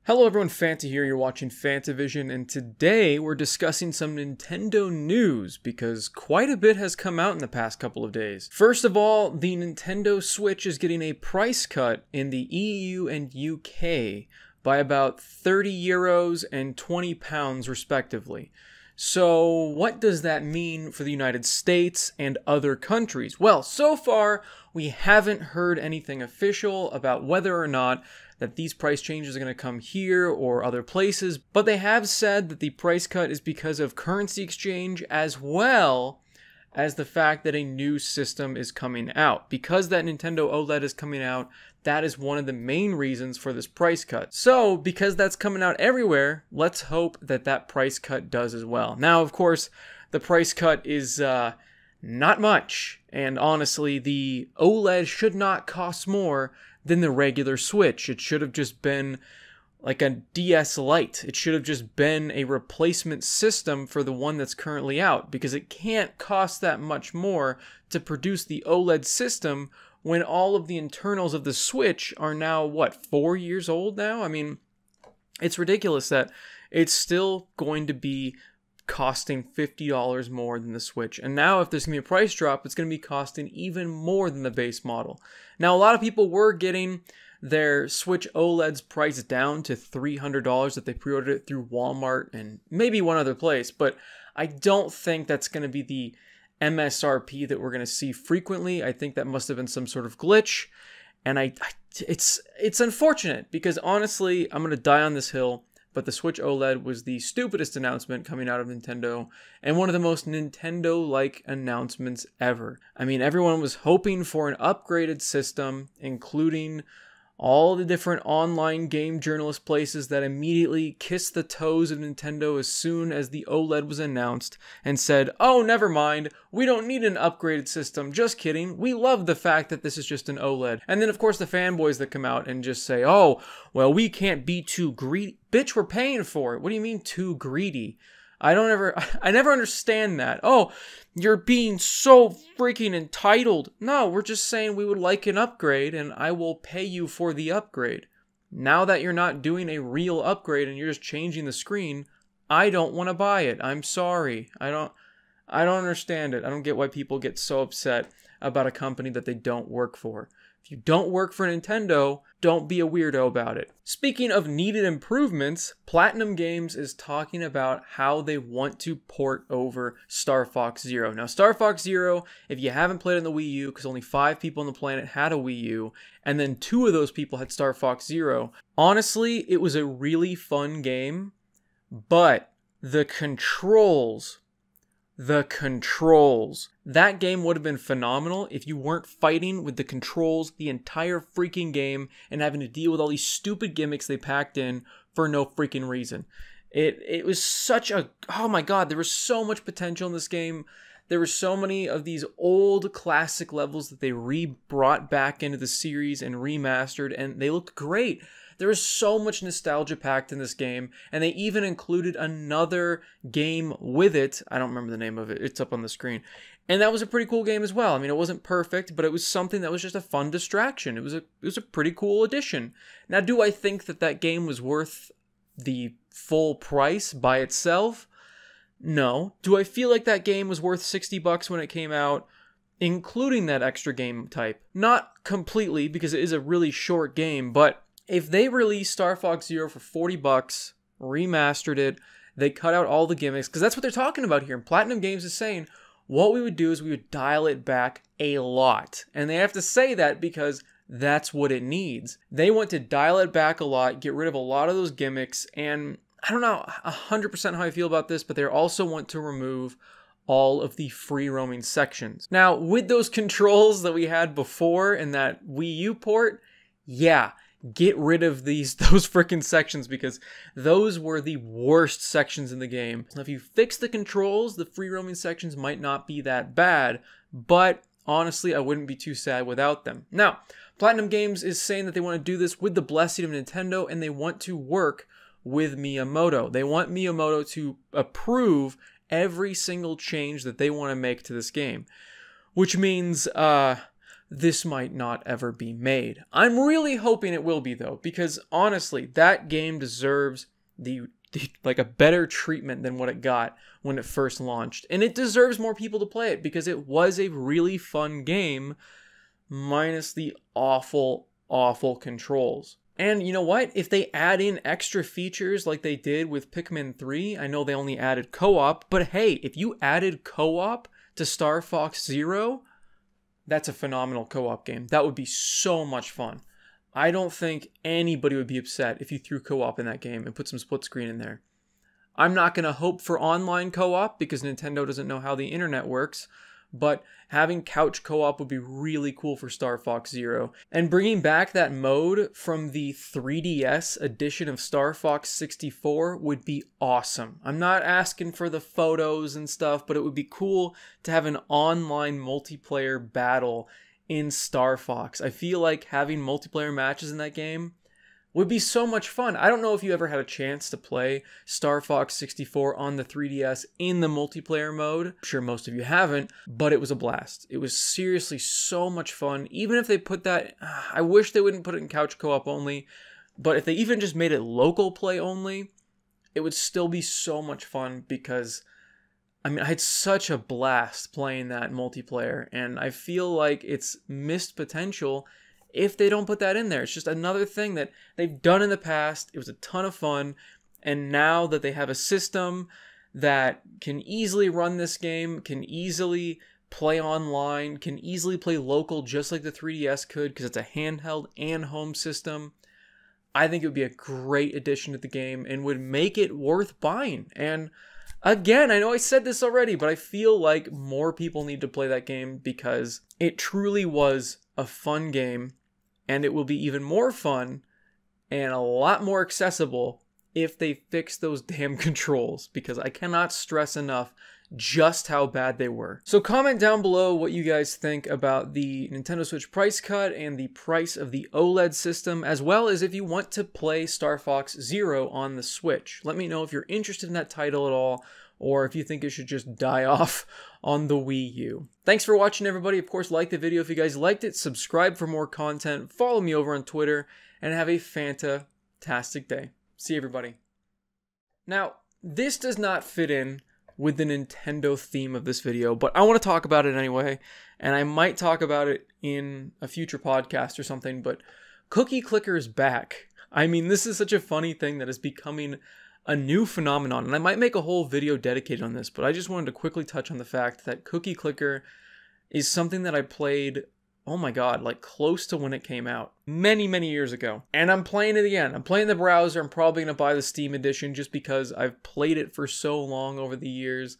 Hello everyone, Fanta here, you're watching FANTAVISION, and today we're discussing some Nintendo news because quite a bit has come out in the past couple of days. First of all, the Nintendo Switch is getting a price cut in the EU and UK by about 30 euros and 20 pounds respectively. So what does that mean for the United States and other countries? Well, so far we haven't heard anything official about whether or not that these price changes are going to come here or other places, but they have said that the price cut is because of currency exchange as well as the fact that a new system is coming out. Because that Nintendo OLED is coming out, that is one of the main reasons for this price cut. So, because that's coming out everywhere, let's hope that that price cut does as well. Now, of course, the price cut is not much, and honestly, the OLED should not cost more than the regular Switch. It should have just been like a DS Lite. It should have just been a replacement system for the one that's currently out, because it can't cost that much more to produce the OLED system when all of the internals of the Switch are now, what, 4 years old now? I mean, it's ridiculous that it's still going to be costing $50 more than the Switch. And now if there's going to be a price drop, it's going to be costing even more than the base model. Now, a lot of people were getting their Switch OLEDs priced down to $300 if they pre-ordered it through Walmart and maybe one other place, but I don't think that's going to be the MSRP that we're going to see frequently. I think that must have been some sort of glitch, and it's unfortunate because honestly, I'm going to die on this hill, but the Switch OLED was the stupidest announcement coming out of Nintendo, and one of the most Nintendo-like announcements ever. I mean, everyone was hoping for an upgraded system, including all the different online game journalist places that immediately kissed the toes of Nintendo as soon as the OLED was announced and said, oh, never mind, we don't need an upgraded system, just kidding, we love the fact that this is just an OLED. And then of course the fanboys that come out and just say, oh, well, we can't be too greedy. Bitch, we're paying for it. What do you mean too greedy? I never understand that. Oh, you're being so freaking entitled. No, we're just saying we would like an upgrade and I will pay you for the upgrade. Now that you're not doing a real upgrade and you're just changing the screen, I don't want to buy it. I'm sorry. I don't understand it. I don't get why people get so upset about a company that they don't work for. If you don't work for Nintendo, don't be a weirdo about it. Speaking of needed improvements, Platinum Games is talking about how they want to port over Starfox Zero. Now, Starfox Zero, if you haven't played it on the Wii U, because only 5 people on the planet had a Wii U, and then 2 of those people had Starfox Zero, honestly, it was a really fun game, but the controls, that game would have been phenomenal if you weren't fighting with the controls the entire freaking game and having to deal with all these stupid gimmicks they packed in for no freaking reason. It was such a, oh my god, there was so much potential in this game. There were so many of these old classic levels that they brought back into the series and remastered, and they looked great. There is so much nostalgia packed in this game, and they even included another game with it. I don't remember the name of it. It's up on the screen. And that was a pretty cool game as well. I mean, it wasn't perfect, but it was something that was just a fun distraction. It was a pretty cool addition. Now, do I think that that game was worth the full price by itself? No. Do I feel like that game was worth $60 when it came out, including that extra game type? Not completely, because it is a really short game, but if they released Star Fox Zero for $40, remastered it, they cut out all the gimmicks, because that's what they're talking about here. And Platinum Games is saying, what we would do is we would dial it back a lot. And they have to say that because that's what it needs. They want to dial it back a lot, get rid of a lot of those gimmicks, and I don't know 100% how I feel about this, but they also want to remove all of the free roaming sections. Now, with those controls that we had before in that Wii U port, yeah, get rid of those freaking sections, because those were the worst sections in the game. Now, if you fix the controls, the free roaming sections might not be that bad, but honestly, I wouldn't be too sad without them. Now, Platinum Games is saying that they want to do this with the blessing of Nintendo, and they want to work with Miyamoto. They want Miyamoto to approve every single change that they want to make to this game, which means this might not ever be made. I'm really hoping it will be though, because honestly, that game deserves like a better treatment than what it got when it first launched. And it deserves more people to play it because it was a really fun game, minus the awful, awful controls. And you know what? If they add in extra features like they did with Pikmin 3, I know they only added co-op, but hey, if you added co-op to Starfox Zero, that's a phenomenal co-op game. That would be so much fun. I don't think anybody would be upset if you threw co-op in that game and put some split screen in there. I'm not going to hope for online co-op because Nintendo doesn't know how the internet works, but having couch co-op would be really cool for Star Fox Zero. And bringing back that mode from the 3DS edition of Star Fox 64 would be awesome. I'm not asking for the photos and stuff, but it would be cool to have an online multiplayer battle in Star Fox. I feel like having multiplayer matches in that game would be so much fun. I don't know if you ever had a chance to play Star Fox 64 on the 3DS in the multiplayer mode. I'm sure most of you haven't, but it was a blast. It was seriously so much fun. Even if they put that, I wish they wouldn't put it in couch co-op only, but if they even just made it local play only, it would still be so much fun because, I mean, I had such a blast playing that multiplayer, and I feel like it's missed potential if they don't put that in there. It's just another thing that they've done in the past. It was a ton of fun. And now that they have a system that can easily run this game, can easily play online, can easily play local just like the 3DS could because it's a handheld and home system, I think it would be a great addition to the game and would make it worth buying. And again, I know I said this already, but I feel like more people need to play that game because it truly was a fun game. And it will be even more fun and a lot more accessible if they fix those damn controls, because I cannot stress enough just how bad they were. So comment down below what you guys think about the Nintendo Switch price cut and the price of the OLED system, as well as if you want to play Star Fox Zero on the Switch. Let me know if you're interested in that title at all, or if you think it should just die off on the Wii U. Thanks for watching, everybody. Of course, like the video if you guys liked it, subscribe for more content, follow me over on Twitter, and have a fantastic day. See everybody. Now, this does not fit in with the Nintendo theme of this video, but I want to talk about it anyway, and I might talk about it in a future podcast or something, but Cookie Clicker is back. I mean, this is such a funny thing that is becoming a new phenomenon, and I might make a whole video dedicated on this, but I just wanted to quickly touch on the fact that Cookie Clicker is something that I played, oh my god, like close to when it came out, many years ago. And I'm playing it again. I'm playing the browser. I'm probably going to buy the Steam edition just because I've played it for so long over the years.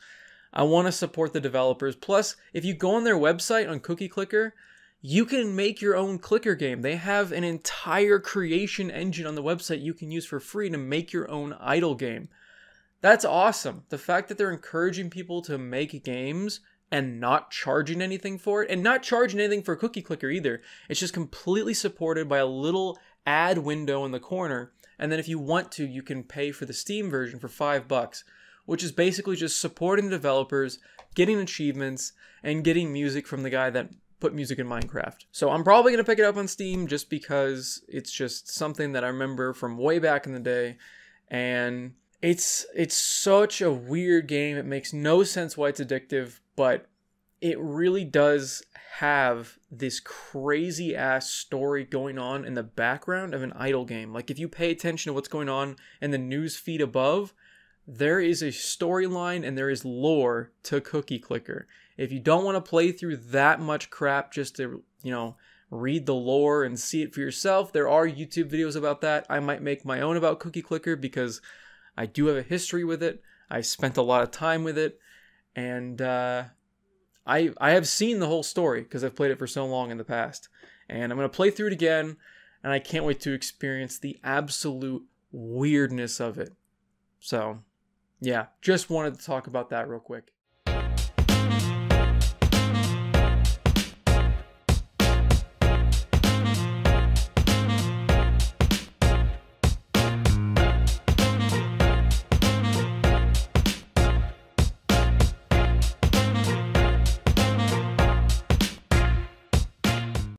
I want to support the developers. Plus, if you go on their website on Cookie Clicker, you can make your own clicker game. They have an entire creation engine on the website you can use for free to make your own idle game. That's awesome. The fact that they're encouraging people to make games and not charging anything for it, and not charging anything for Cookie Clicker either. It's just completely supported by a little ad window in the corner, and then if you want to, you can pay for the Steam version for $5, which is basically just supporting the developers, getting achievements, and getting music from the guy that put music in Minecraft. So I'm probably going to pick it up on Steam just because it's just something that I remember from way back in the day, and it's such a weird game. It makes no sense why it's addictive, but it really does have this crazy ass story going on in the background of an idle game. Like if you pay attention to what's going on in the news feed above, there is a storyline and there is lore to Cookie Clicker. If you don't want to play through that much crap just to, you know, read the lore and see it for yourself, there are YouTube videos about that. I might make my own about Cookie Clicker because I do have a history with it. I spent a lot of time with it, and I have seen the whole story because I've played it for so long in the past. And I'm going to play through it again, and I can't wait to experience the absolute weirdness of it. So, yeah, just wanted to talk about that real quick.